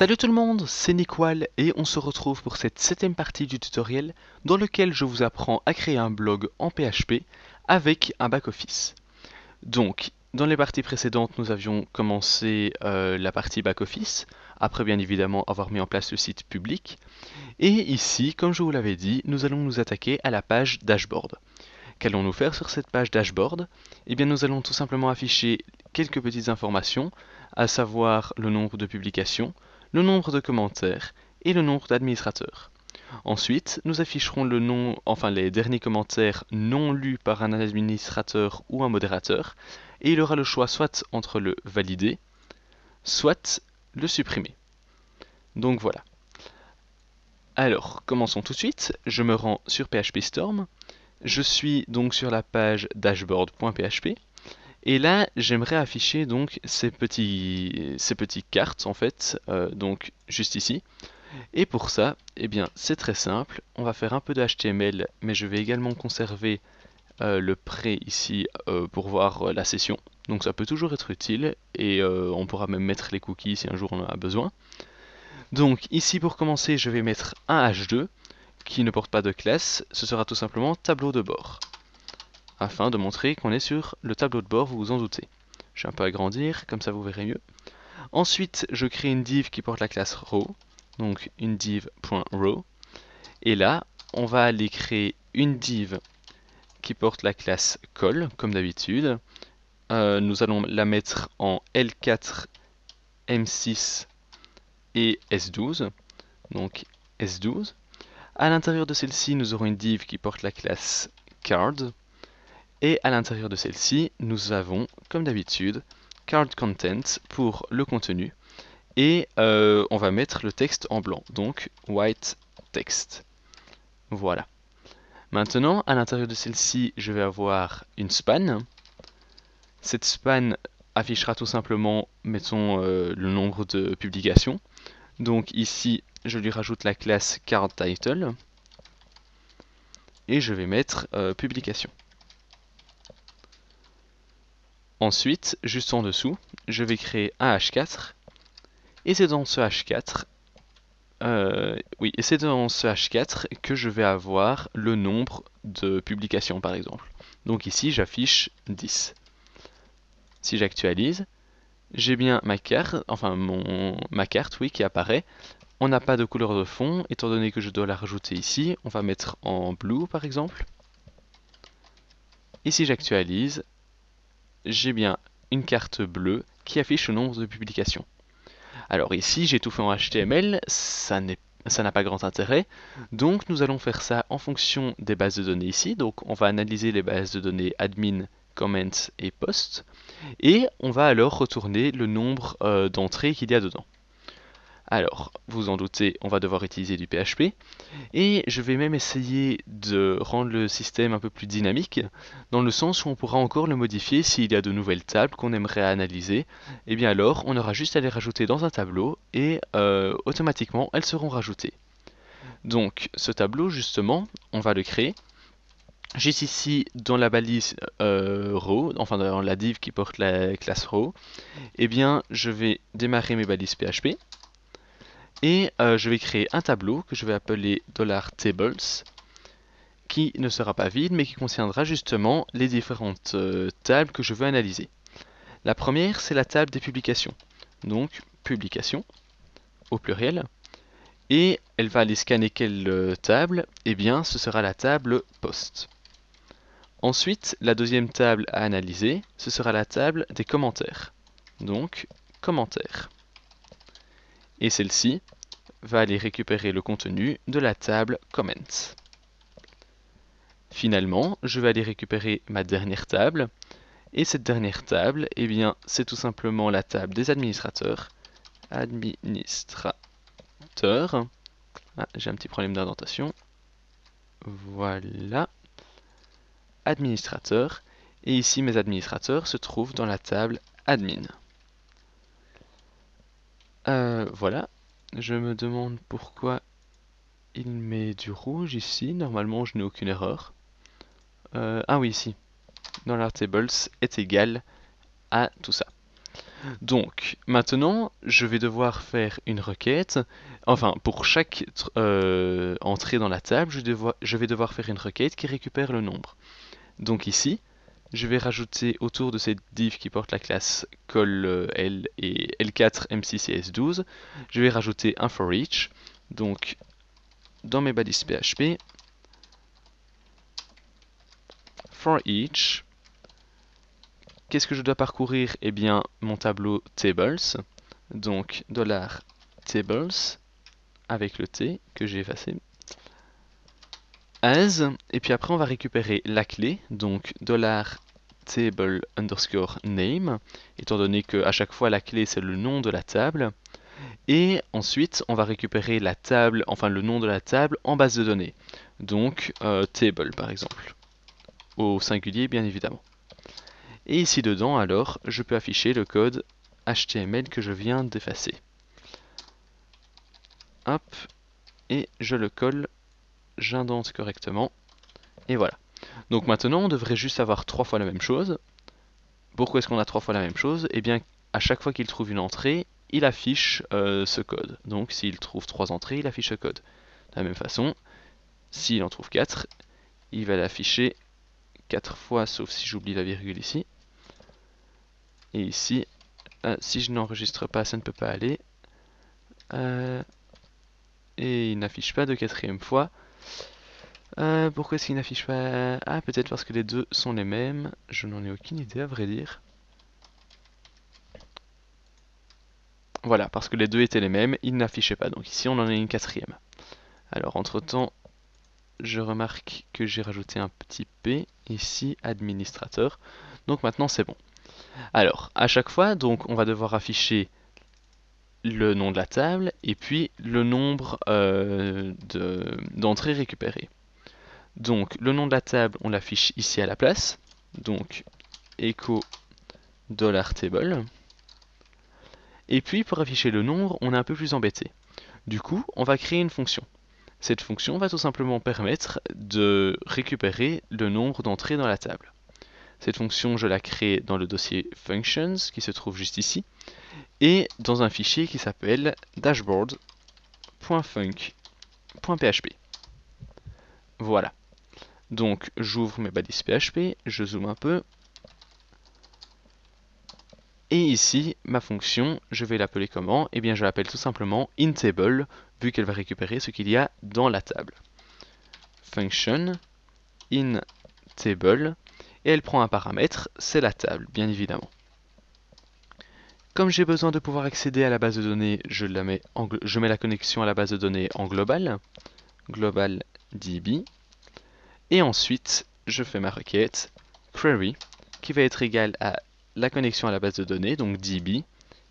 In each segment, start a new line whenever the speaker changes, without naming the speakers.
Salut tout le monde, c'est Nikwal et on se retrouve pour cette septième partie du tutoriel dans lequel je vous apprends à créer un blog en PHP avec un back-office. Donc, dans les parties précédentes, nous avions commencé la partie back-office, après bien évidemment avoir mis en place le site public. Et ici, comme je vous l'avais dit, nous allons nous attaquer à la page dashboard. Qu'allons-nous faire sur cette page dashboard? Eh bien, nous allons tout simplement afficher quelques petites informations, à savoir le nombre de publications, le nombre de commentaires et le nombre d'administrateurs. Ensuite, nous afficherons le nom, enfin les derniers commentaires non lus par un administrateur ou un modérateur, et il aura le choix soit entre le valider, soit le supprimer. Donc voilà. Alors, commençons tout de suite. Je me rends sur PHP Storm. Je suis donc sur la page dashboard.php. Et là, j'aimerais afficher donc ces petites cartes en fait, donc juste ici. Et pour ça, eh bien, c'est très simple. On va faire un peu de HTML, mais je vais également conserver le pré ici pour voir la session. Donc ça peut toujours être utile et on pourra même mettre les cookies si un jour on en a besoin. Donc ici pour commencer, je vais mettre un H2 qui ne porte pas de classe. Ce sera tout simplement tableau de bord, afin de montrer qu'on est sur le tableau de bord, vous vous en doutez. Je vais un peu agrandir, comme ça vous verrez mieux. Ensuite, je crée une div qui porte la classe row, donc une div.row. Et là, on va aller créer une div qui porte la classe col, comme d'habitude. Nous allons la mettre en L4, M6 et S12, donc S12. À l'intérieur de celle-ci, nous aurons une div qui porte la classe card. Et à l'intérieur de celle-ci, nous avons, comme d'habitude, card content pour le contenu. Et on va mettre le texte en blanc, donc white text. Voilà. Maintenant, à l'intérieur de celle-ci, je vais avoir une span. Cette span affichera tout simplement, mettons, le nombre de publications. Donc ici, je lui rajoute la classe card title. Et je vais mettre publication. Ensuite, juste en dessous, je vais créer un H4. Et c'est dans ce H4, que je vais avoir le nombre de publications par exemple. Donc ici j'affiche 10. Si j'actualise, j'ai bien ma carte, ma carte oui, qui apparaît. On n'a pas de couleur de fond, étant donné que je dois la rajouter ici. On va mettre en blue par exemple. Et si j'actualise, j'ai bien une carte bleue qui affiche le nombre de publications. Alors ici, j'ai tout fait en HTML, ça n'a pas grand intérêt, donc nous allons faire ça en fonction des bases de données ici. Donc on va analyser les bases de données admin, comment et post, et on va alors retourner le nombre d'entrées qu'il y a dedans. Alors, vous en doutez, on va devoir utiliser du PHP, et je vais même essayer de rendre le système un peu plus dynamique, dans le sens où on pourra encore le modifier s'il y a de nouvelles tables qu'on aimerait analyser. Et bien alors, on aura juste à les rajouter dans un tableau, et automatiquement, elles seront rajoutées. Donc, ce tableau, justement, on va le créer. Juste ici, dans la balise row, enfin dans la div qui porte la classe row, eh bien, je vais démarrer mes balises PHP. Et je vais créer un tableau que je vais appeler $tables, qui ne sera pas vide, mais qui contiendra justement les différentes tables que je veux analyser. La première, c'est la table des publications. Donc, publications, au pluriel. Et elle va aller scanner quelle table? Eh bien, ce sera la table post. Ensuite, la deuxième table à analyser, ce sera la table des commentaires. Donc, commentaires. Et celle-ci va aller récupérer le contenu de la table comments. Finalement, je vais aller récupérer ma dernière table, et cette dernière table, eh bien, c'est tout simplement la table des administrateurs. Administrateurs. Ah, j'ai un petit problème d'indentation. Voilà. Administrateurs. Et ici, mes administrateurs se trouvent dans la table admin. Voilà. Je me demande pourquoi il met du rouge ici. Normalement, je n'ai aucune erreur. Ah oui, ici. $tables est égal à tout ça. Donc, maintenant, je vais devoir faire une requête. Enfin, pour chaque entrée dans la table, je vais devoir faire une requête qui récupère le nombre. Donc ici, je vais rajouter autour de cette div qui porte la classe call L et L4 M6 et S12, je vais rajouter un for each. Donc, dans mes balises PHP, for each, qu'est-ce que je dois parcourir? Eh bien, mon tableau tables. Donc, $tables, avec le T que j'ai effacé. As, et puis après on va récupérer la clé, donc $table underscore name, étant donné qu'à chaque fois la clé c'est le nom de la table. Et ensuite on va récupérer la table, enfin le nom de la table en base de données. Donc table par exemple, au singulier bien évidemment. Et ici dedans alors je peux afficher le code HTML que je viens d'effacer. Hop, et je le colle, j'indente correctement, et voilà. Donc maintenant on devrait juste avoir 3 fois la même chose. Pourquoi est-ce qu'on a 3 fois la même chose? Eh bien à chaque fois qu'il trouve une entrée, il affiche ce code. Donc s'il trouve 3 entrées, il affiche ce code. De la même façon, s'il en trouve 4, il va l'afficher 4 fois, sauf si j'oublie la virgule ici. Et ici, si je n'enregistre pas, ça ne peut pas aller. Et il n'affiche pas de 4e fois. Pourquoi est-ce qu'il n'affiche pas? Ah, peut-être parce que les deux sont les mêmes. Je n'en ai aucune idée à vrai dire. Voilà, parce que les deux étaient les mêmes, il n'affichait pas. Donc ici on en a une 4e. Alors entre temps, je remarque que j'ai rajouté un petit P, ici administrateur. Donc maintenant c'est bon. Alors à chaque fois, donc on va devoir afficher le nom de la table et puis le nombre d'entrées récupérées. Donc le nom de la table, on l'affiche ici à la place. Donc echo $table. Et puis pour afficher le nombre, on est un peu plus embêté. Du coup, on va créer une fonction. Cette fonction va tout simplement permettre de récupérer le nombre d'entrées dans la table. Cette fonction, je la crée dans le dossier functions qui se trouve juste ici et dans un fichier qui s'appelle dashboard.func.php. Voilà. Donc j'ouvre mes balises PHP, je zoome un peu. Et ici, ma fonction, je vais l'appeler comment? Eh bien, je l'appelle tout simplement inTable, vu qu'elle va récupérer ce qu'il y a dans la table. Function inTable, et elle prend un paramètre, c'est la table, bien évidemment. Comme j'ai besoin de pouvoir accéder à la base de données, je mets la connexion à la base de données en global, global DB, et ensuite, je fais ma requête query, qui va être égale à la connexion à la base de données, donc DB,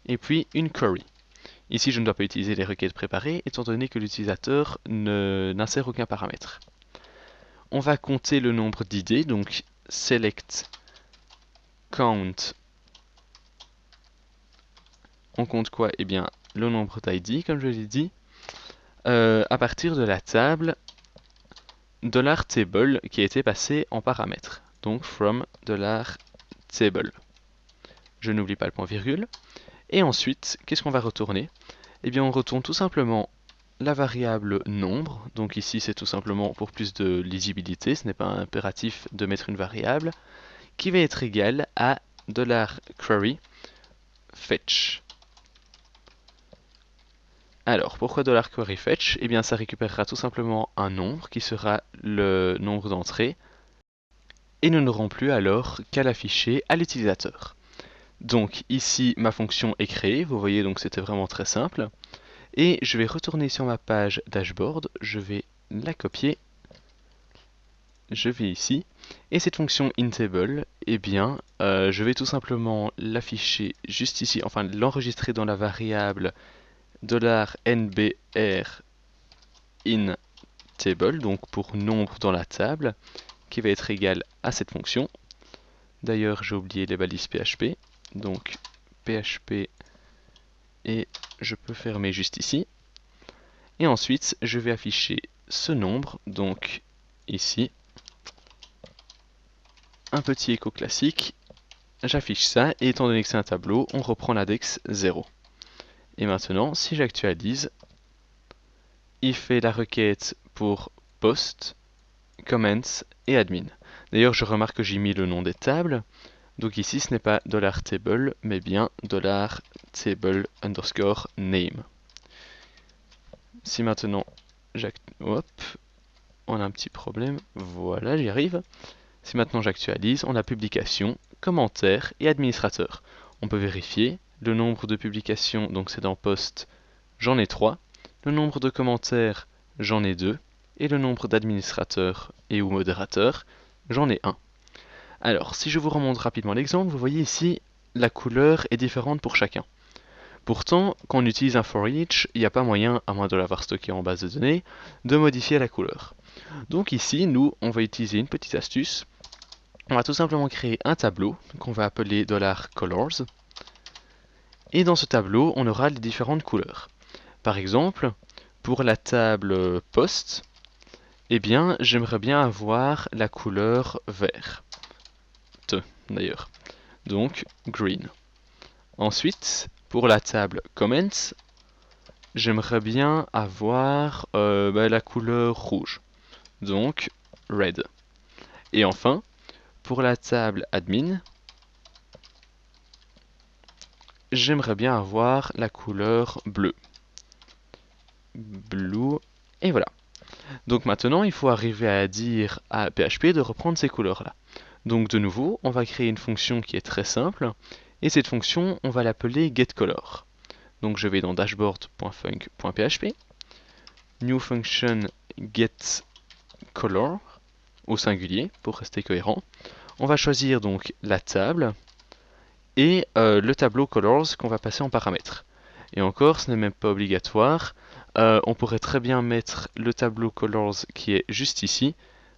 et puis une query. Ici, je ne dois pas utiliser les requêtes préparées, étant donné que l'utilisateur n'insère aucun paramètre. On va compter le nombre d'idées, donc select count. On compte quoi? Eh bien, le nombre d'ID, comme je l'ai dit, à partir de la table $table qui a été passé en paramètre. Donc, from $table. Je n'oublie pas le point virgule. Et ensuite, qu'est-ce qu'on va retourner? Eh bien, on retourne tout simplement la variable nombre. Donc ici, c'est tout simplement pour plus de lisibilité. Ce n'est pas impératif de mettre une variable qui va être égale à $query fetch. Alors, pourquoi $query fetch? Eh bien, ça récupérera tout simplement un nombre qui sera le nombre d'entrées et nous n'aurons plus alors qu'à l'afficher à l'utilisateur. Donc ici, ma fonction est créée. Vous voyez, donc c'était vraiment très simple. Et je vais retourner sur ma page dashboard. Je vais la copier. Je vais ici. Et cette fonction inTable, eh bien, je vais tout simplement l'afficher juste ici, enfin l'enregistrer dans la variable $nbr inTable, donc pour nombre dans la table, qui va être égal à cette fonction. D'ailleurs, j'ai oublié les balises PHP, donc PHP, et je peux fermer juste ici. Et ensuite, je vais afficher ce nombre, donc ici, un petit écho classique, j'affiche ça, et étant donné que c'est un tableau, on reprend l'index 0. Et maintenant, si j'actualise, il fait la requête pour post, comments et admin. D'ailleurs, je remarque que j'ai mis le nom des tables. Donc ici, ce n'est pas $table, mais bien $table underscore name. Si maintenant, hop, on a un petit problème. Voilà, j'y arrive. Si maintenant j'actualise, on a publication, commentaire et administrateur. On peut vérifier le nombre de publications, donc c'est dans post, j'en ai 3. Le nombre de commentaires, j'en ai 2. Et le nombre d'administrateurs et ou modérateurs, j'en ai 1. Alors, si je vous remonte rapidement l'exemple, vous voyez ici, la couleur est différente pour chacun. Pourtant, quand on utilise un for each, il n'y a pas moyen, à moins de l'avoir stocké en base de données, de modifier la couleur. Donc ici, nous, on va utiliser une petite astuce. On va tout simplement créer un tableau qu'on va appeler $colors. Et dans ce tableau, on aura les différentes couleurs. Par exemple, pour la table post, eh bien, j'aimerais bien avoir la couleur vert. D'ailleurs. Donc, green. Ensuite, pour la table comments, j'aimerais bien avoir la couleur rouge. Donc, red. Et enfin, pour la table admin, j'aimerais bien avoir la couleur bleue. Blue. Et voilà. Donc maintenant, il faut arriver à dire à PHP de reprendre ces couleurs-là. Donc de nouveau, on va créer une fonction qui est très simple. Et cette fonction, on va l'appeler getColor. Donc je vais dans dashboard.func.php, new function getColor, au singulier, pour rester cohérent. On va choisir donc la table et le tableau colors qu'on va passer en paramètre. Et encore, ce n'est même pas obligatoire. On pourrait très bien mettre le tableau colors qui est juste ici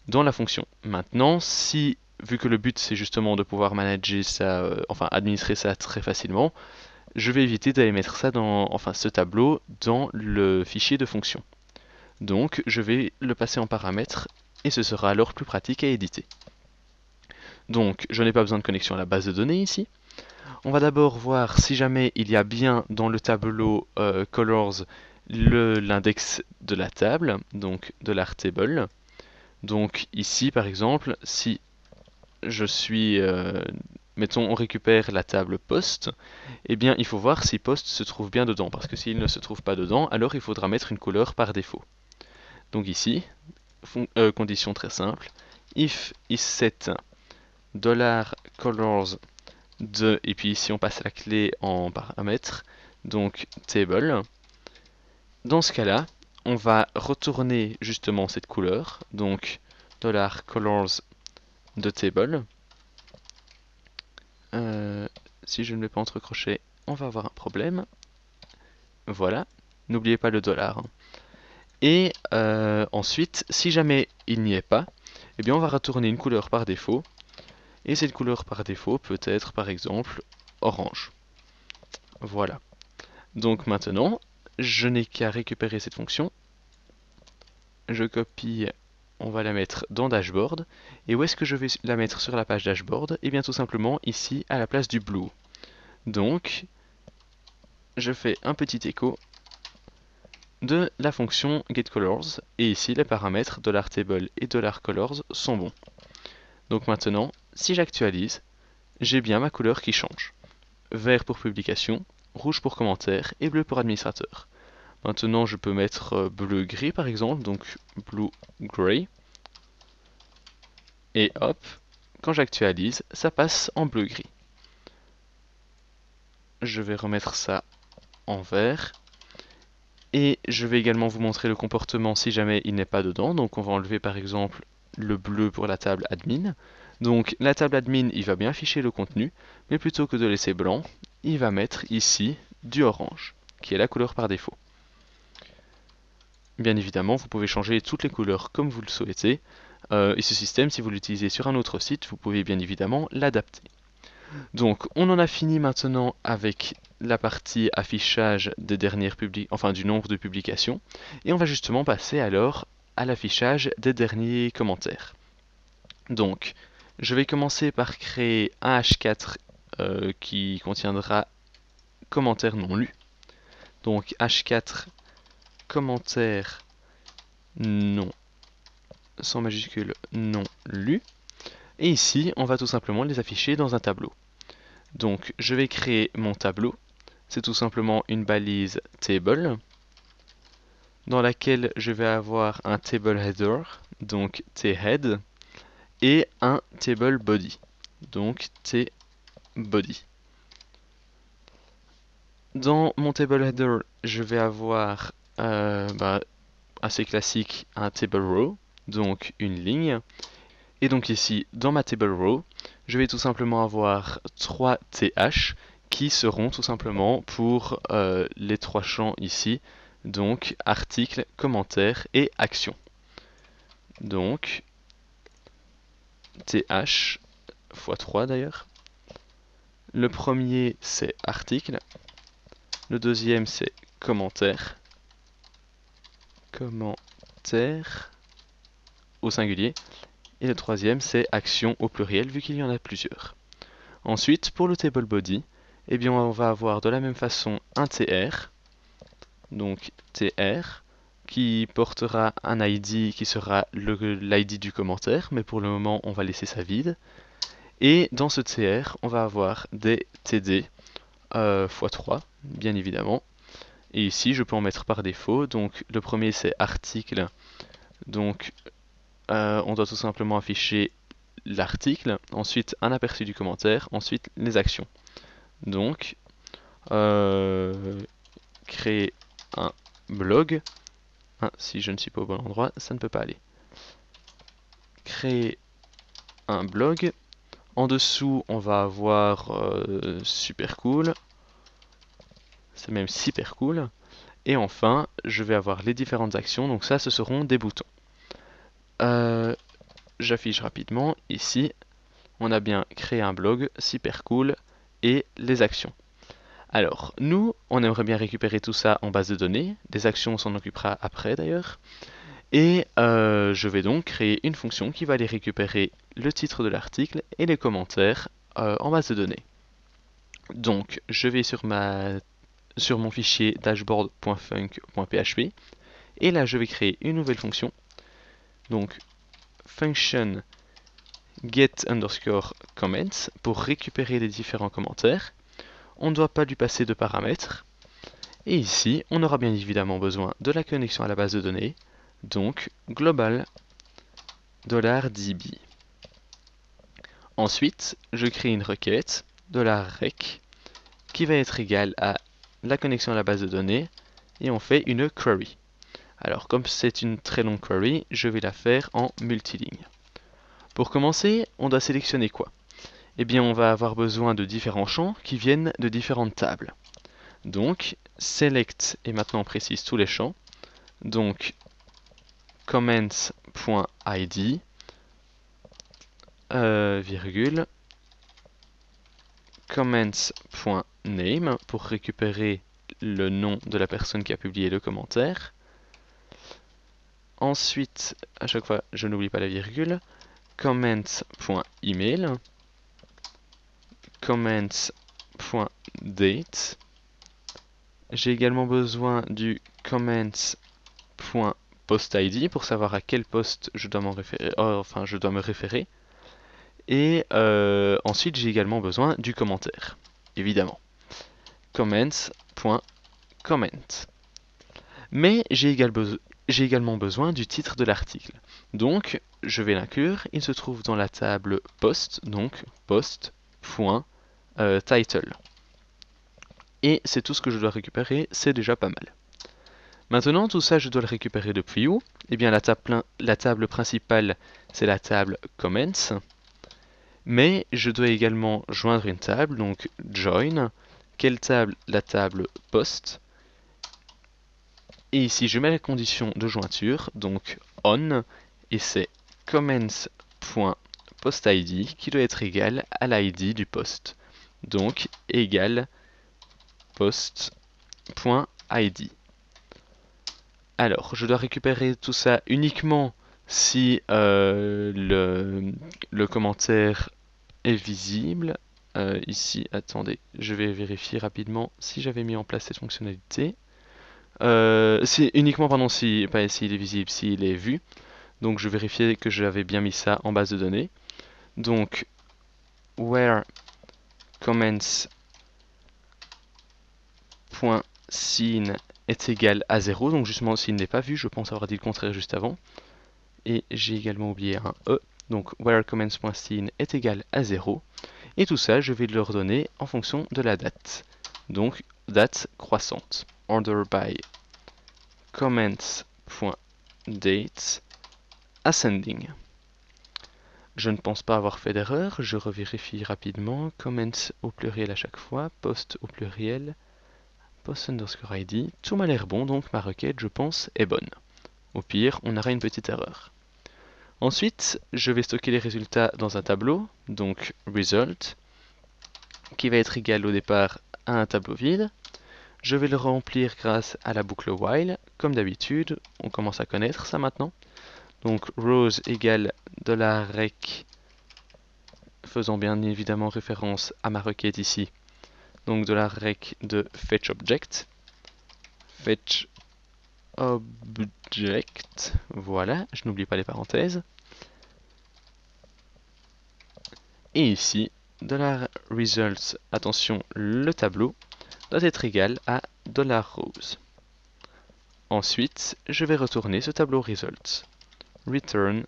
dans la fonction. Maintenant, si vu que le but c'est justement de pouvoir manager ça, enfin administrer ça très facilement, je vais éviter d'aller mettre ça ce tableau dans le fichier de fonction. Donc je vais le passer en paramètre et ce sera alors plus pratique à éditer. Donc je n'ai pas besoin de connexion à la base de données ici. On va d'abord voir si jamais il y a bien dans le tableau colors l'index de la table, donc $table. Donc ici par exemple, si je suis, mettons on récupère la table post, eh bien il faut voir si post se trouve bien dedans, parce que s'il ne se trouve pas dedans, alors il faudra mettre une couleur par défaut. Donc ici, condition très simple, if isSet $colors de, et puis ici on passe la clé en paramètre, donc table. Dans ce cas-là, on va retourner justement cette couleur, donc $colors de table. Si je ne mets pas entre crochets, on va avoir un problème. Voilà, n'oubliez pas le dollar. Et ensuite, si jamais il n'y est pas, eh bien on va retourner une couleur par défaut. Et cette couleur par défaut peut être par exemple orange. Voilà. Donc maintenant, je n'ai qu'à récupérer cette fonction. Je copie, on va la mettre dans Dashboard. Et où est-ce que je vais la mettre sur la page Dashboard? Eh bien tout simplement ici à la place du blue. Donc, je fais un petit écho de la fonction getColors. Et ici, les paramètres $table et $colors sont bons. Donc maintenant, si j'actualise, j'ai bien ma couleur qui change. Vert pour publication, rouge pour commentaire et bleu pour administrateur. Maintenant, je peux mettre bleu-gris par exemple, donc blue-gray. Et hop, quand j'actualise, ça passe en bleu-gris. Je vais remettre ça en vert. Et je vais également vous montrer le comportement si jamais il n'est pas dedans. Donc on va enlever par exemple le bleu pour la table admin. Donc la table admin, il va bien afficher le contenu, mais plutôt que de laisser blanc, il va mettre ici du orange, qui est la couleur par défaut. Bien évidemment, vous pouvez changer toutes les couleurs comme vous le souhaitez. Et ce système, si vous l'utilisez sur un autre site, vous pouvez bien évidemment l'adapter. Donc, on en a fini maintenant avec la partie affichage des dernières du nombre de publications. Et on va justement passer alors à l'affichage des derniers commentaires. Donc, je vais commencer par créer un H4 qui contiendra commentaire non lu. Donc H4 commentaire non, sans majuscule, non lu. Et ici, on va tout simplement les afficher dans un tableau. Donc je vais créer mon tableau. C'est tout simplement une balise table dans laquelle je vais avoir un table header, donc thead, et un table body, donc tbody. Dans mon table header, je vais avoir assez classique un table row, donc une ligne. Et donc ici, dans ma table row, je vais tout simplement avoir 3 th qui seront tout simplement pour les 3 champs ici, donc article, commentaire et action. Donc th x 3 d'ailleurs. Le premier c'est article, le deuxième c'est commentaire, commentaire au singulier, et le troisième c'est action au pluriel vu qu'il y en a plusieurs. Ensuite, pour le table body, eh bien on va avoir de la même façon un tr, donc tr, qui portera un id qui sera l'id du commentaire, mais pour le moment on va laisser ça vide. Et dans ce tr, on va avoir des td x3, bien évidemment. Et ici, je peux en mettre par défaut. Donc le premier c'est article, donc on doit tout simplement afficher l'article, ensuite un aperçu du commentaire, ensuite les actions. Donc, créer un blog. Si je ne suis pas au bon endroit, ça ne peut pas aller. Créer un blog. En dessous, on va avoir super cool. C'est même super cool. Et enfin, je vais avoir les différentes actions. Donc ça, ce seront des boutons. J'affiche rapidement. Ici, on a bien créé un blog, super cool, et les actions. Alors, nous, on aimerait bien récupérer tout ça en base de données. Les actions, on s'en occupera après d'ailleurs. Et je vais donc créer une fonction qui va aller récupérer le titre de l'article et les commentaires en base de données. Donc, je vais sur mon fichier dashboard.func.php et là, je vais créer une nouvelle fonction. Donc, function get_comments pour récupérer les différents commentaires. On ne doit pas lui passer de paramètres. Et ici, on aura bien évidemment besoin de la connexion à la base de données, donc global $db. Ensuite, je crée une requête $rec qui va être égale à la connexion à la base de données et on fait une query. Alors comme c'est une très longue query, je vais la faire en multiligne. Pour commencer, on doit sélectionner quoi? Eh bien, on va avoir besoin de différents champs qui viennent de différentes tables. Donc, select, et maintenant on précise tous les champs. Donc, comments.id, virgule, comments.name pour récupérer le nom de la personne qui a publié le commentaire. Ensuite, à chaque fois, je n'oublie pas la virgule, comments.email, comments.date. J'ai également besoin du comments.postID pour savoir à quel poste je dois je dois me référer. Et ensuite, j'ai également besoin du commentaire, évidemment. Comments.comment. Mais j'ai également besoin du titre de l'article. Donc, je vais l'inclure. Il se trouve dans la table post, donc post.title. Et c'est tout ce que je dois récupérer, c'est déjà pas mal. Maintenant, tout ça, je dois le récupérer depuis où? Eh bien, la table principale, c'est la table comments. Mais je dois également joindre une table, donc join. Quelle table? La table post. Et ici, je mets la condition de jointure, donc on, et c'est comments.postID qui doit être égal à l'ID du post. Donc, égal post.id. Alors, je dois récupérer tout ça uniquement si le commentaire est visible. ici, attendez, je vais vérifier rapidement si j'avais mis en place cette fonctionnalité. C'est uniquement, pardon, si, pas s'il est visible, s'il est vu. Donc je vérifiais que j'avais bien mis ça en base de données. Donc, where comments.scene est égal à 0. Donc justement, s'il n'est pas vu, je pense avoir dit le contraire juste avant. Et j'ai également oublié un E. Donc, where comments.scene est égal à 0. Et tout ça, je vais le redonner en fonction de la date. Donc, date croissante. Order by comments.date ascending. Je ne pense pas avoir fait d'erreur, je revérifie rapidement. Comments au pluriel à chaque fois, post au pluriel, post underscore ID. Tout m'a l'air bon, donc ma requête, je pense, est bonne. Au pire, on aura une petite erreur. Ensuite, je vais stocker les résultats dans un tableau, donc result, qui va être égal au départ à un tableau vide. Je vais le remplir grâce à la boucle while, comme d'habitude, on commence à connaître ça maintenant. Donc rows égale $rec, faisant bien évidemment référence à ma requête ici. Donc $rec de fetchObject. FetchObject, voilà, je n'oublie pas les parenthèses. Et ici, $results, attention, le tableau, doit être égal à $rows. Ensuite, je vais retourner ce tableau results. Return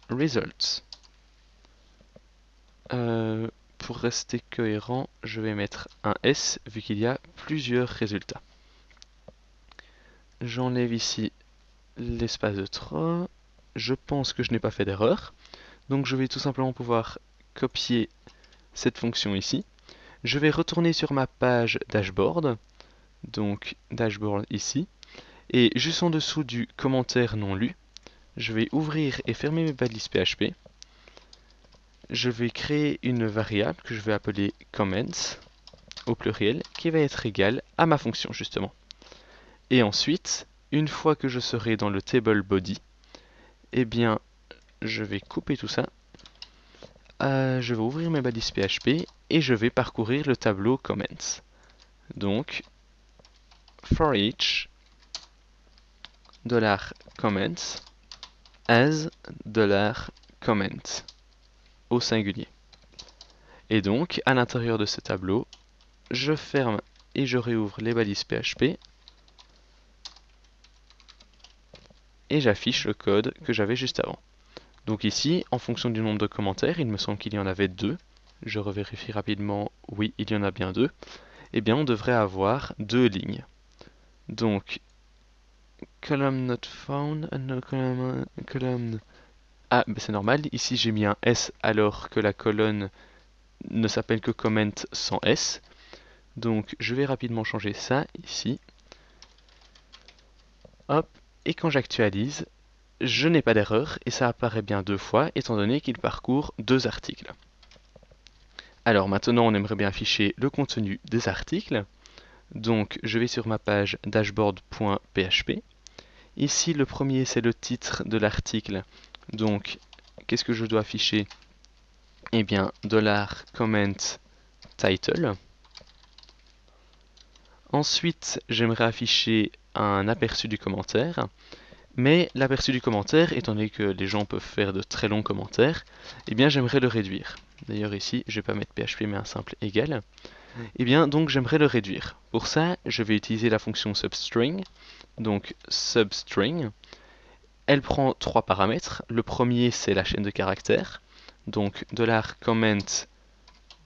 results. Pour rester cohérent, je vais mettre un S vu qu'il y a plusieurs résultats. J'enlève ici l'espace de trop. Je pense que je n'ai pas fait d'erreur. Donc je vais tout simplement pouvoir copier cette fonction ici. Je vais retourner sur ma page dashboard. Donc dashboard ici. Et juste en dessous du commentaire non lu, je vais ouvrir et fermer mes balises PHP. Je vais créer une variable que je vais appeler comments au pluriel qui va être égale à ma fonction justement. Et ensuite, une fois que je serai dans le table body, eh bien, je vais couper tout ça. Je vais ouvrir mes balises PHP et je vais parcourir le tableau comments. Donc, for each $comments as $comment au singulier. Et donc, à l'intérieur de ce tableau, je ferme et je réouvre les balises PHP et j'affiche le code que j'avais juste avant. Donc ici, en fonction du nombre de commentaires, il me semble qu'il y en avait 2. Je revérifie rapidement, oui, il y en a bien 2. Eh bien, on devrait avoir 2 lignes. Donc, column not found, column... Ah, ben c'est normal, ici j'ai mis un S alors que la colonne ne s'appelle que comment sans S. Donc, je vais rapidement changer ça ici. Hop, et quand j'actualise, je n'ai pas d'erreur et ça apparaît bien 2 fois étant donné qu'il parcourt 2 articles. Alors maintenant on aimerait bien afficher le contenu des articles. Donc je vais sur ma page dashboard.php. Ici le premier c'est le titre de l'article. Donc qu'est-ce que je dois afficher? Eh bien $comment title. Ensuite j'aimerais afficher un aperçu du commentaire. Mais l'aperçu du commentaire, étant donné que les gens peuvent faire de très longs commentaires, eh bien j'aimerais le réduire. D'ailleurs ici, je ne vais pas mettre PHP mais un simple égal. Eh bien donc j'aimerais le réduire. Pour ça, je vais utiliser la fonction substring. Donc substring, elle prend 3 paramètres. Le premier c'est la chaîne de caractères. Donc $comment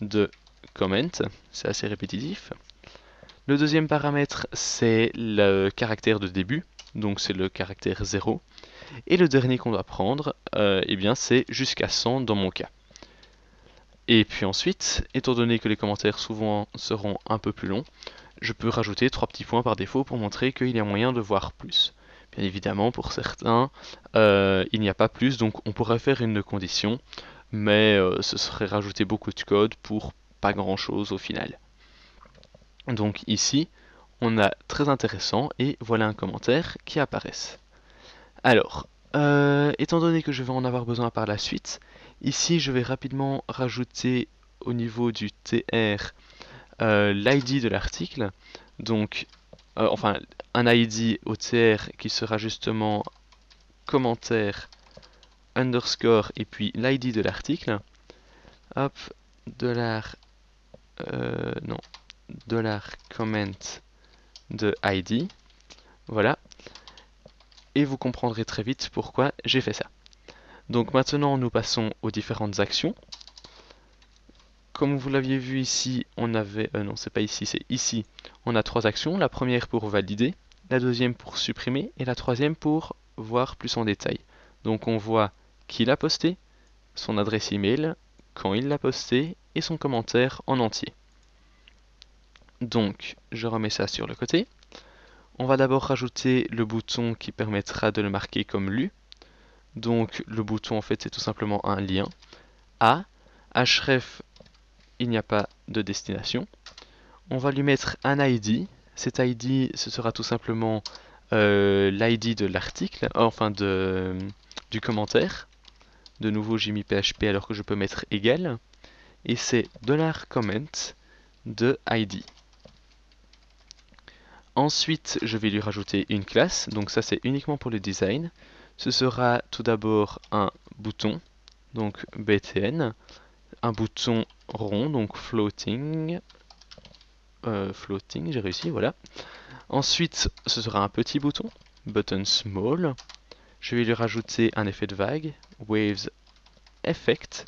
de comment, c'est assez répétitif. Le deuxième paramètre c'est le caractère de début. Donc c'est le caractère 0. Et le dernier qu'on doit prendre, eh bien c'est jusqu'à 100 dans mon cas. Et puis ensuite, étant donné que les commentaires souvent seront un peu plus longs, je peux rajouter 3 petits points par défaut pour montrer qu'il y a moyen de voir plus. Bien évidemment, pour certains, il n'y a pas plus, donc on pourrait faire une condition, mais ce serait rajouter beaucoup de code pour pas grand chose au final. Donc ici, on a très intéressant et voilà un commentaire qui apparaît. Alors, étant donné que je vais en avoir besoin par la suite, ici je vais rapidement rajouter au niveau du TR l'ID de l'article, donc enfin un ID au TR qui sera justement commentaire underscore et puis l'ID de l'article. Hop, dollar non, dollar comment de ID. Voilà. Et vous comprendrez très vite pourquoi j'ai fait ça. Donc maintenant nous passons aux différentes actions. Comme vous l'aviez vu ici, on avait... non, c'est pas ici, c'est ici. On a 3 actions. La première pour valider, la deuxième pour supprimer et la troisième pour voir plus en détail. Donc on voit qui l'a posté, son adresse email, quand il l'a posté et son commentaire en entier. Donc je remets ça sur le côté. On va d'abord rajouter le bouton qui permettra de le marquer comme lu. Donc le bouton en fait c'est tout simplement un lien. A, href, il n'y a pas de destination. On va lui mettre un ID. Cet ID, ce sera tout simplement l'ID de l'article, enfin du commentaire. De nouveau, j'ai mis PHP alors que je peux mettre égal. Et c'est $comment de ID. Ensuite, je vais lui rajouter une classe. Donc ça, c'est uniquement pour le design. Ce sera tout d'abord un bouton, donc btn. Un bouton rond, donc floating. Floating, j'ai réussi, voilà. Ensuite, ce sera un petit bouton, button small. Je vais lui rajouter un effet de vague, waves effect,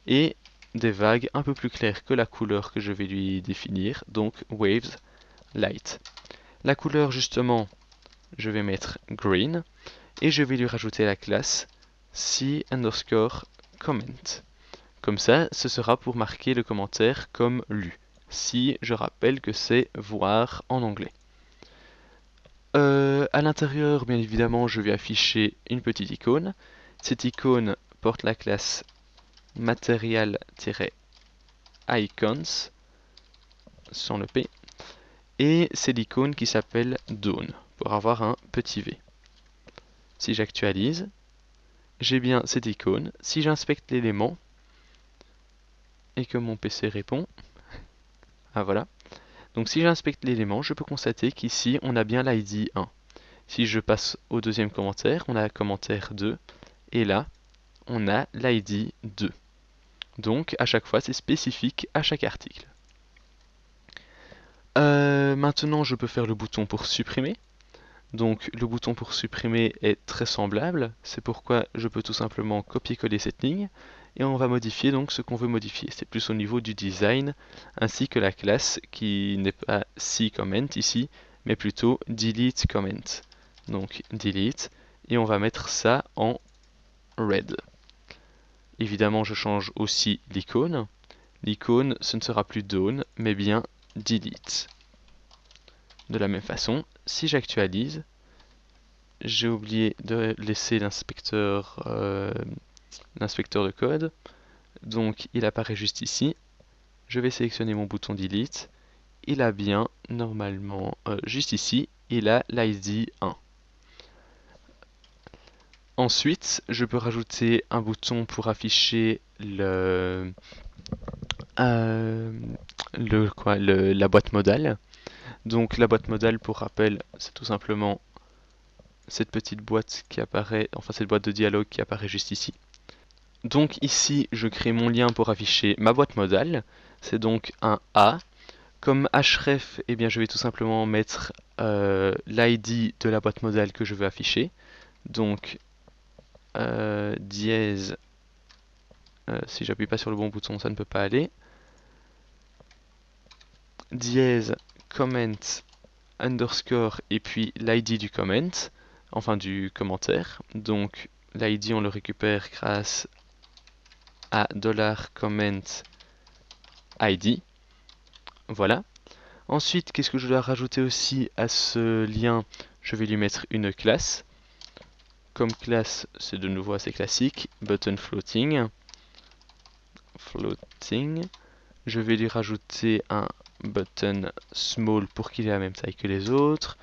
et des vagues un peu plus claires que la couleur que je vais lui définir, donc waves light. La couleur justement, je vais mettre green, et je vais lui rajouter la classe c underscore comment. Comme ça, ce sera pour marquer le commentaire comme lu. Si je rappelle que c'est voir en anglais. À l'intérieur, bien évidemment, je vais afficher une petite icône. Cette icône porte la classe material-icons sans le P. Et c'est l'icône qui s'appelle Dawn pour avoir un petit V. Si j'actualise, j'ai bien cette icône. Si j'inspecte l'élément et que mon PC répond, ah voilà. Donc si j'inspecte l'élément, je peux constater qu'ici on a bien l'ID 1. Si je passe au deuxième commentaire, on a le commentaire 2 et là on a l'ID 2. Donc à chaque fois c'est spécifique à chaque article. Maintenant je peux faire le bouton pour supprimer. Donc le bouton pour supprimer est très semblable, c'est pourquoi je peux tout simplement copier-coller cette ligne et on va modifier donc ce qu'on veut modifier. C'est plus au niveau du design ainsi que la classe qui n'est pas cComment ici, mais plutôt delete comment. Donc delete et on va mettre ça en red. Évidemment je change aussi l'icône. L'icône ce ne sera plus Dawn mais bien delete. De la même façon, si j'actualise, j'ai oublié de laisser l'inspecteur de code, donc il apparaît juste ici. Je vais sélectionner mon bouton delete. Il a bien, normalement, juste ici, il a l'ID 1. Ensuite, je peux rajouter un bouton pour afficher la boîte modale. Donc la boîte modale, pour rappel, c'est tout simplement cette petite boîte qui apparaît, enfin cette boîte de dialogue qui apparaît juste ici. Donc ici, je crée mon lien pour afficher ma boîte modale. C'est donc un A. Comme href, eh bien, je vais tout simplement mettre l'ID de la boîte modale que je veux afficher. Donc dièse, si j'appuie pas sur le bon bouton, ça ne peut pas aller. Dièse comment underscore et puis l'ID du comment, enfin du commentaire. Donc l'ID on le récupère grâce à $comment ID. Voilà. Ensuite, qu'est-ce que je dois rajouter aussi à ce lien? Je vais lui mettre une classe. Comme classe, c'est de nouveau assez classique. Button floating. Floating. Je vais lui rajouter un button small pour qu'il ait la même taille que les autres.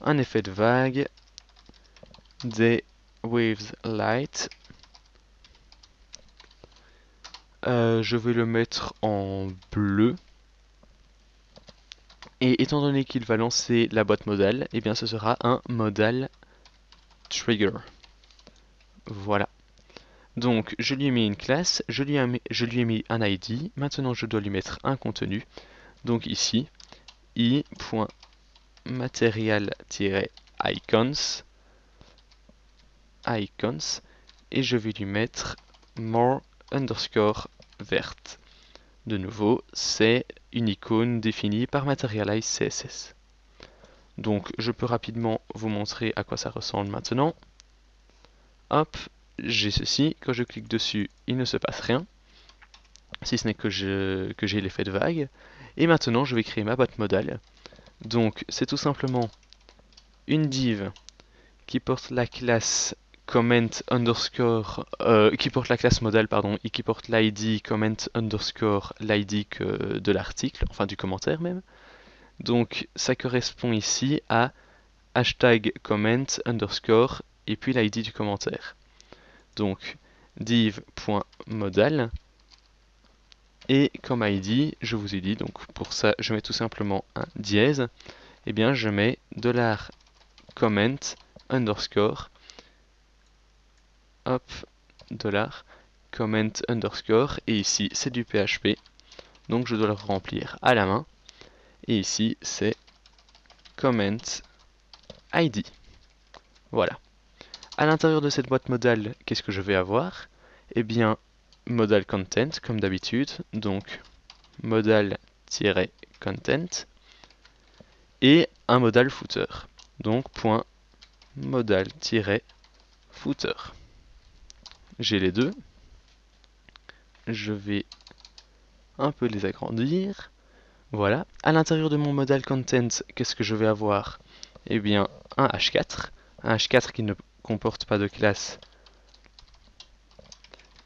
Un effet de vague. Des waves light. je vais le mettre en bleu. Et étant donné qu'il va lancer la boîte modal, eh bien ce sera un modal trigger. Voilà. Donc je lui ai mis une classe, je lui ai mis un ID, maintenant je dois lui mettre un contenu. Donc ici, i.material-icons, et je vais lui mettre more underscore vert. De nouveau, c'est une icône définie par Materialize CSS. Donc je peux rapidement vous montrer à quoi ça ressemble maintenant. Hop, j'ai ceci, quand je clique dessus, il ne se passe rien, si ce n'est que j'ai l'effet de vague. Et maintenant, je vais créer ma boîte modale. Donc, c'est tout simplement une div qui porte la classe comment underscore, qui porte la classe modale, pardon, et qui porte l'id comment underscore l'id de l'article, enfin du commentaire même. Donc, ça correspond ici à hashtag comment underscore et puis l'id du commentaire. Donc div.modal et comme ID, je vous ai dit, donc pour ça je mets tout simplement un dièse, et bien je mets $comment underscore hop $comment underscore et ici c'est du PHP, donc je dois le remplir à la main et ici c'est comment ID. Voilà. À l'intérieur de cette boîte modale, qu'est-ce que je vais avoir? Eh bien, modal content, comme d'habitude, donc modal-content, et un modal footer, donc point modal-footer. J'ai les deux, je vais un peu les agrandir, voilà. À l'intérieur de mon modal content, qu'est-ce que je vais avoir? Eh bien, un H4 qui ne comporte pas de classe,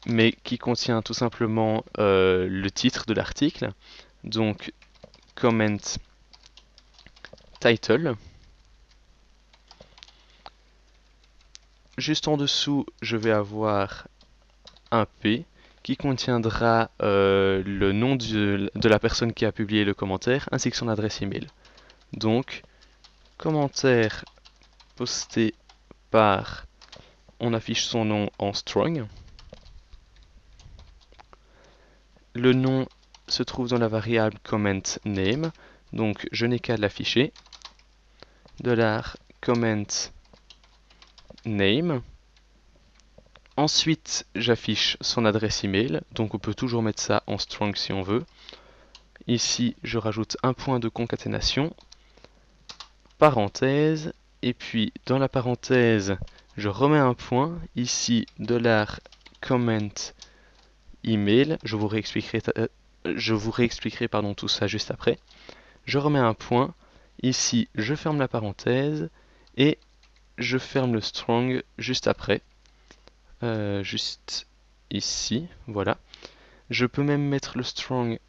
mais qui contient tout simplement le titre de l'article. Donc, comment title. Juste en dessous, je vais avoir un P qui contiendra le nom de la personne qui a publié le commentaire ainsi que son adresse email. Donc, commentaire posté par, on affiche son nom en strong. Le nom se trouve dans la variable comment name, donc je n'ai qu'à l'afficher. $comment name. Ensuite, j'affiche son adresse email, donc on peut toujours mettre ça en strong si on veut. Ici, je rajoute un point de concaténation, parenthèse, et puis dans la parenthèse, je remets un point. Ici, $comment email. Je vous réexpliquerai tout ça juste après. Je remets un point. Ici, je ferme la parenthèse et je ferme le strong juste après. Juste ici, voilà. Je peux même mettre le strong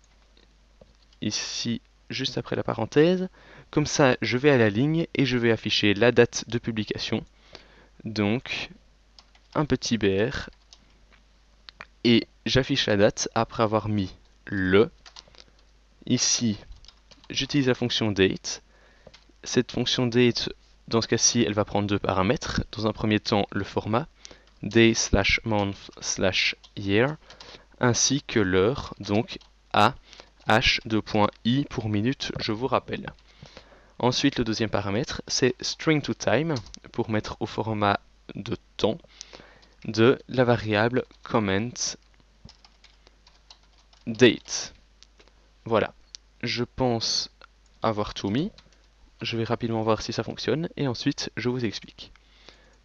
ici, juste après la parenthèse. Comme ça, je vais à la ligne et je vais afficher la date de publication. Donc, un petit BR. Et j'affiche la date après avoir mis le. Ici, j'utilise la fonction date. Cette fonction date, dans ce cas-ci, elle va prendre deux paramètres. Dans un premier temps, le format, day/month/year, ainsi que l'heure, donc à h2.i pour minute, je vous rappelle. Ensuite, le deuxième paramètre, c'est string2time, pour mettre au format de temps de la variable comment date. Voilà, je pense avoir tout mis. Je vais rapidement voir si ça fonctionne et ensuite je vous explique.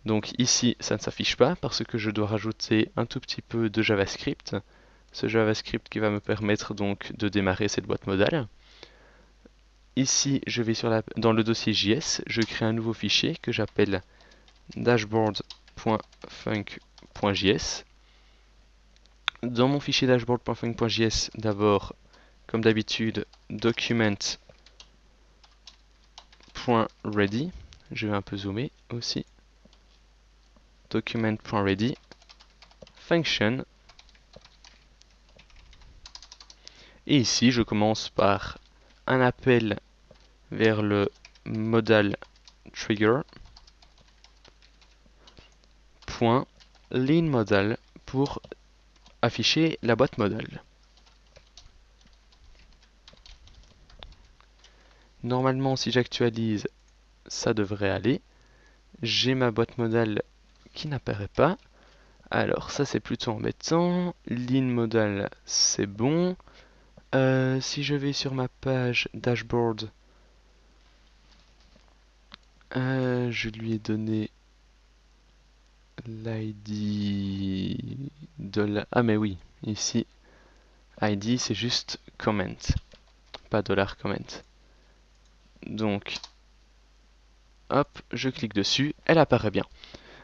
Donc ici, ça ne s'affiche pas parce que je dois rajouter un tout petit peu de JavaScript. Ce JavaScript qui va me permettre donc de démarrer cette boîte modale. Ici, je vais dans le dossier JS, je crée un nouveau fichier que j'appelle dashboard.func.js. Dans mon fichier dashboard.func.js, d'abord, comme d'habitude, document.ready. Je vais un peu zoomer aussi. Document.ready. Function. Et ici, je commence par un appel vers le modal trigger point line modal pour afficher la boîte modal. Normalement, si j'actualise, ça devrait aller. J'ai ma boîte modal qui n'apparaît pas. Alors ça c'est plutôt embêtant. Line modal c'est bon. Si je vais sur ma page dashboard, je lui ai donné l'ID de la... Ah mais oui, ici ID c'est juste comment, pas $comment. Donc hop, je clique dessus, elle apparaît bien.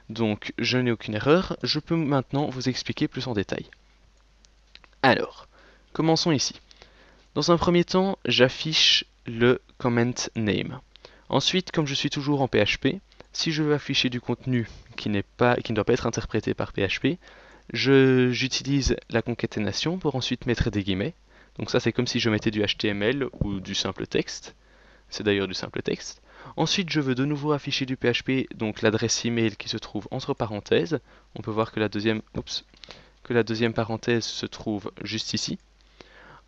Donc je n'ai aucune erreur, je peux maintenant vous expliquer plus en détail. Alors, commençons ici. Dans un premier temps, j'affiche le comment name. Ensuite, comme je suis toujours en PHP, si je veux afficher du contenu qui ne doit pas être interprété par PHP, j'utilise la concaténation pour ensuite mettre des guillemets. Donc ça c'est comme si je mettais du HTML ou du simple texte. C'est d'ailleurs du simple texte. Ensuite, je veux de nouveau afficher du PHP, donc l'adresse email qui se trouve entre parenthèses. On peut voir que la deuxième parenthèse se trouve juste ici.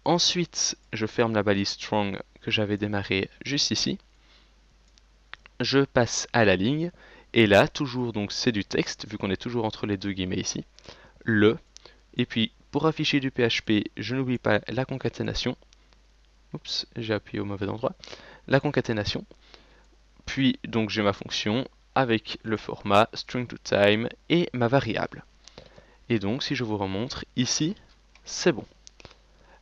Ensuite, je ferme la balise strong que j'avais démarrée juste ici. Je passe à la ligne. Et là, toujours, donc c'est du texte, vu qu'on est toujours entre les deux guillemets ici. Et puis, pour afficher du PHP, je n'oublie pas la concaténation. Oups, j'ai appuyé au mauvais endroit. La concaténation. Puis, donc j'ai ma fonction avec le format string to time et ma variable. Et donc, si je vous remontre, ici, c'est bon.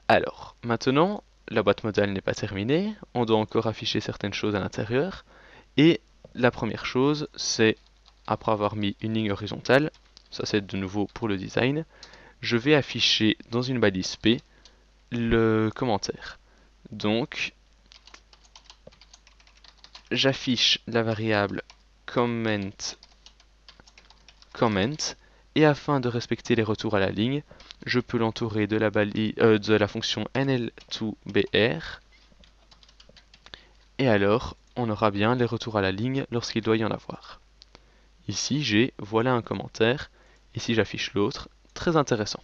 Alors, maintenant, la boîte modale n'est pas terminée, on doit encore afficher certaines choses à l'intérieur, et la première chose, c'est, après avoir mis une ligne horizontale, ça c'est de nouveau pour le design, je vais afficher dans une balise P le commentaire. Donc, j'affiche la variable comment, et afin de respecter les retours à la ligne, je peux l'entourer de la fonction NL2BR, et alors on aura bien les retours à la ligne lorsqu'il doit y en avoir. Ici j'ai voilà un commentaire, et si j'affiche l'autre, très intéressant.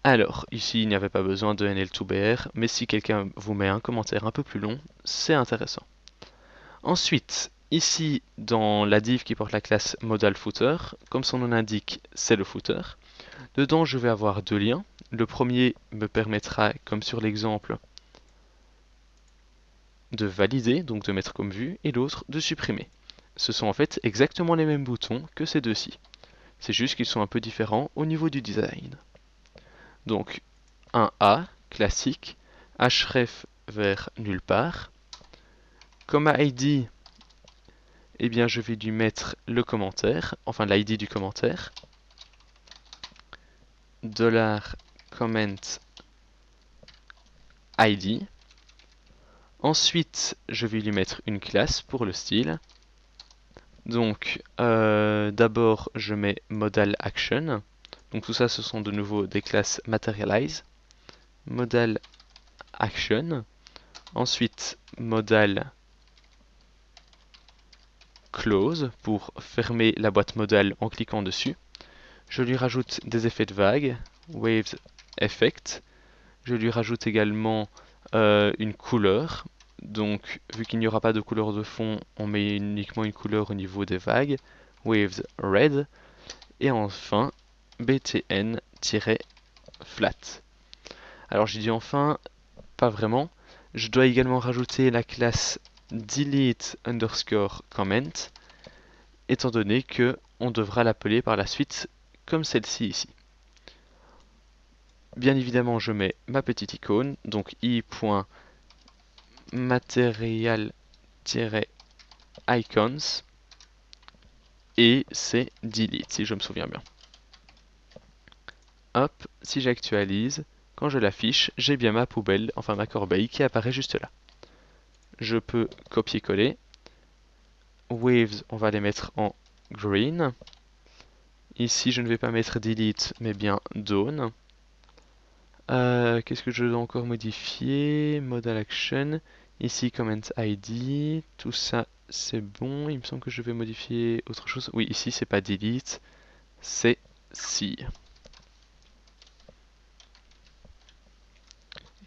Alors, ici il n'y avait pas besoin de NL2BR, mais si quelqu'un vous met un commentaire un peu plus long, c'est intéressant. Ensuite, ici dans la div qui porte la classe modalFooter, comme son nom l'indique, c'est le footer. Dedans, je vais avoir deux liens. Le premier me permettra, comme sur l'exemple, de valider, donc de mettre comme vue, et l'autre de supprimer. Ce sont en fait exactement les mêmes boutons que ces deux-ci. C'est juste qu'ils sont un peu différents au niveau du design. Donc, un A, classique, href vers nulle part. Comme ID, eh bien, je vais lui mettre le commentaire, enfin l'ID du commentaire. $comment ID. Ensuite, je vais lui mettre une classe pour le style. Donc, d'abord, je mets modal action. Donc tout ça, ce sont de nouveau des classes materialize. Modal action. Ensuite, modal close pour fermer la boîte modal en cliquant dessus. Je lui rajoute des effets de vague, waves effect. Je lui rajoute également une couleur. Donc, vu qu'il n'y aura pas de couleur de fond, on met uniquement une couleur au niveau des vagues, waves red. Et enfin, btn-flat. Alors j'ai dit enfin, pas vraiment. Je dois également rajouter la classe delete underscore comment, étant donné que on devra l'appeler par la suite comme celle-ci ici. Bien évidemment, je mets ma petite icône, donc i.material-icons, et c'est delete si je me souviens bien. Hop, si j'actualise, quand je l'affiche, j'ai bien ma poubelle, enfin ma corbeille qui apparaît juste là. Je peux copier-coller. Waves, on va les mettre en green. Ici, je ne vais pas mettre delete, mais bien done. Qu'est-ce que je dois encore modifier? Modal action. Ici, comment ID. Tout ça, c'est bon. Il me semble que je vais modifier autre chose. Oui, ici, c'est pas delete, c'est see.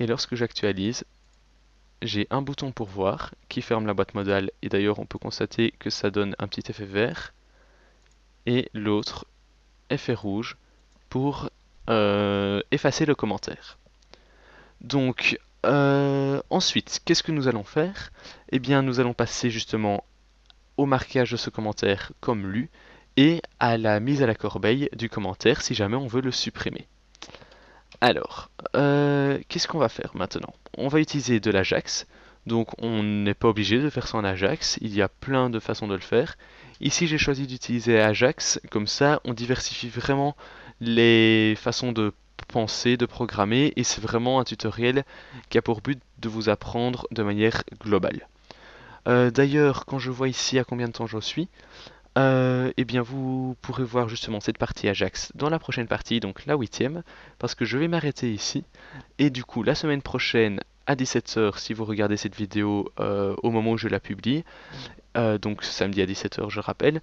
Et lorsque j'actualise, j'ai un bouton pour voir qui ferme la boîte modale. Et d'ailleurs, on peut constater que ça donne un petit effet vert. Et l'autre, effet rouge, pour effacer le commentaire. Donc, ensuite, qu'est-ce que nous allons faire? Eh bien, nous allons passer justement au marquage de ce commentaire comme lu et à la mise à la corbeille du commentaire si jamais on veut le supprimer. Alors, qu'est-ce qu'on va faire maintenant? On va utiliser de l'Ajax. Donc, on n'est pas obligé de faire ça en Ajax. Il y a plein de façons de le faire. Ici, j'ai choisi d'utiliser Ajax. Comme ça, on diversifie vraiment les façons de penser, de programmer. Et c'est vraiment un tutoriel qui a pour but de vous apprendre de manière globale. D'ailleurs, quand je vois ici à combien de temps je suis, eh bien vous pourrez voir justement cette partie Ajax dans la prochaine partie, donc la 8e, parce que je vais m'arrêter ici. Et du coup, la semaine prochaine, à 17h, si vous regardez cette vidéo au moment où je la publie, donc samedi à 17h, je rappelle,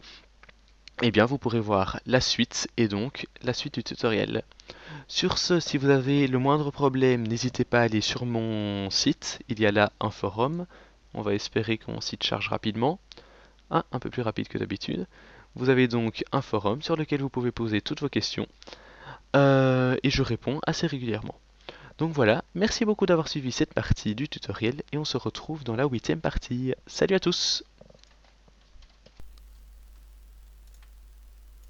eh bien vous pourrez voir la suite, et donc la suite du tutoriel. Sur ce, si vous avez le moindre problème, n'hésitez pas à aller sur mon site, il y a là un forum. On va espérer que mon site charge rapidement. Ah, un peu plus rapide que d'habitude. Vous avez donc un forum sur lequel vous pouvez poser toutes vos questions. Et je réponds assez régulièrement. Donc voilà, merci beaucoup d'avoir suivi cette partie du tutoriel et on se retrouve dans la 8e partie. Salut à tous!